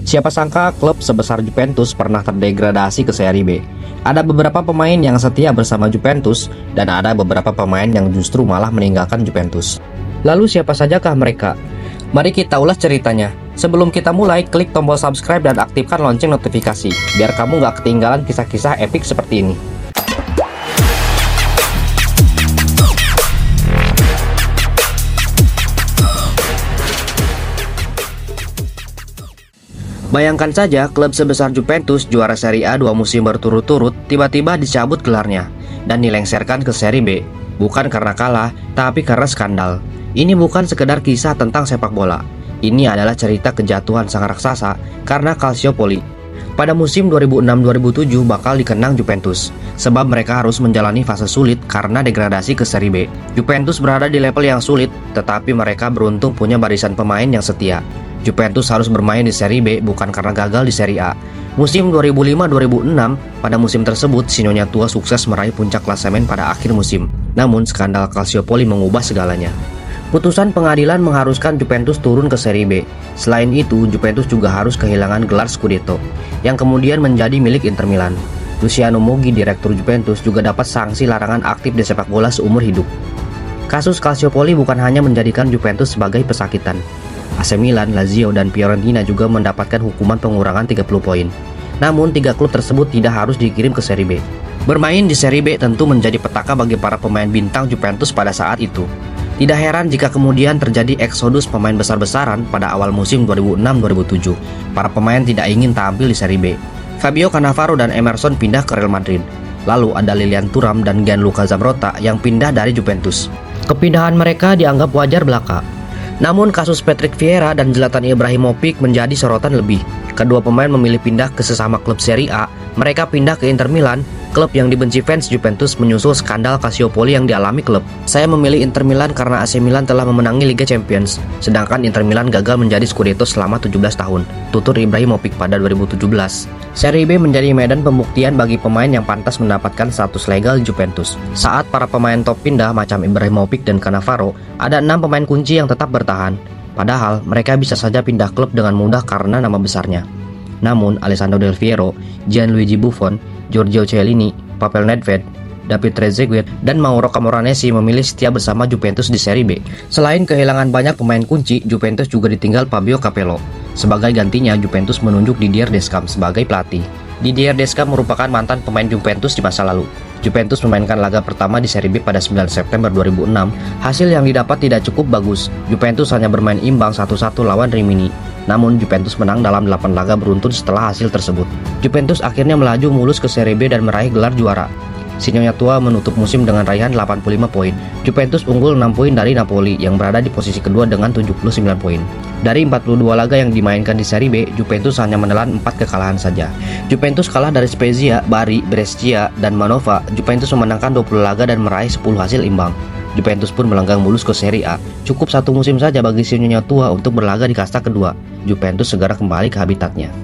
Siapa sangka klub sebesar Juventus pernah terdegradasi ke Serie B. Ada beberapa pemain yang setia bersama Juventus dan ada beberapa pemain yang justru malah meninggalkan Juventus. Lalu siapa sajakah mereka? Mari kita ulas ceritanya. Sebelum kita mulai, klik tombol subscribe dan aktifkan lonceng notifikasi biar kamu gak ketinggalan kisah-kisah epik seperti ini. Bayangkan saja klub sebesar Juventus juara Serie A 2 musim berturut-turut tiba-tiba dicabut gelarnya dan dilengserkan ke Serie B. Bukan karena kalah, tapi karena skandal. Ini bukan sekedar kisah tentang sepak bola. Ini adalah cerita kejatuhan sang raksasa karena Calciopoli. Pada musim 2006-2007 bakal dikenang Juventus, sebab mereka harus menjalani fase sulit karena degradasi ke Serie B. Juventus berada di level yang sulit, tetapi mereka beruntung punya barisan pemain yang setia. Juventus harus bermain di Serie B bukan karena gagal di Serie A. Musim 2005-2006, pada musim tersebut Sinyonya Tua sukses meraih puncak klasemen pada akhir musim. Namun skandal Calciopoli mengubah segalanya. Putusan pengadilan mengharuskan Juventus turun ke Serie B. Selain itu, Juventus juga harus kehilangan gelar Scudetto, yang kemudian menjadi milik Inter Milan. Luciano Moggi, direktur Juventus, juga dapat sanksi larangan aktif di sepak bola seumur hidup. Kasus Calciopoli bukan hanya menjadikan Juventus sebagai pesakitan. AC Milan, Lazio, dan Fiorentina juga mendapatkan hukuman pengurangan 30 poin. Namun, tiga klub tersebut tidak harus dikirim ke Serie B. Bermain di Serie B tentu menjadi petaka bagi para pemain bintang Juventus pada saat itu. Tidak heran jika kemudian terjadi eksodus pemain besar-besaran pada awal musim 2006-2007. Para pemain tidak ingin tampil di Serie B. Fabio Cannavaro dan Emerson pindah ke Real Madrid. Lalu ada Lilian Thuram dan Gianluca Zambrotta yang pindah dari Juventus. Kepindahan mereka dianggap wajar belaka. Namun kasus Patrick Vieira dan Zlatan Ibrahimovic menjadi sorotan lebih. Kedua pemain memilih pindah ke sesama klub Serie A. Mereka pindah ke Inter Milan, klub yang dibenci fans Juventus menyusul skandal Calciopoli yang dialami klub. Saya memilih Inter Milan karena AC Milan telah memenangi Liga Champions, sedangkan Inter Milan gagal menjadi Scudetto selama 17 tahun, tutur Ibrahimovic pada 2017. Serie B menjadi medan pembuktian bagi pemain yang pantas mendapatkan status legal Juventus. Saat para pemain top pindah macam Ibrahimovic dan Cannavaro, ada 6 pemain kunci yang tetap bertahan. Padahal mereka bisa saja pindah klub dengan mudah karena nama besarnya. Namun Alessandro Del Piero, Gianluigi Buffon, Giorgio Chiellini, Pavel Nedved, David Trezeguet, dan Mauro Camoranesi memilih setia bersama Juventus di Serie B. Selain kehilangan banyak pemain kunci, Juventus juga ditinggal Fabio Capello. Sebagai gantinya, Juventus menunjuk Didier Deschamps sebagai pelatih. Didier Deschamps merupakan mantan pemain Juventus di masa lalu. Juventus memainkan laga pertama di Serie B pada 9 September 2006. Hasil yang didapat tidak cukup bagus. Juventus hanya bermain imbang 1-1 lawan Rimini. Namun Juventus menang dalam 8 laga beruntun setelah hasil tersebut. Juventus akhirnya melaju mulus ke Serie B dan meraih gelar juara. Sinyonya Tua menutup musim dengan raihan 85 poin. Juventus unggul 6 poin dari Napoli yang berada di posisi kedua dengan 79 poin. Dari 42 laga yang dimainkan di Serie B, Juventus hanya menelan 4 kekalahan saja. Juventus kalah dari Spezia, Bari, Brescia, dan Manova. Juventus memenangkan 20 laga dan meraih 10 hasil imbang. Juventus pun melenggang mulus ke Serie A. Cukup 1 musim saja bagi Sinyonya Tua untuk berlaga di kasta kedua. Juventus segera kembali ke habitatnya.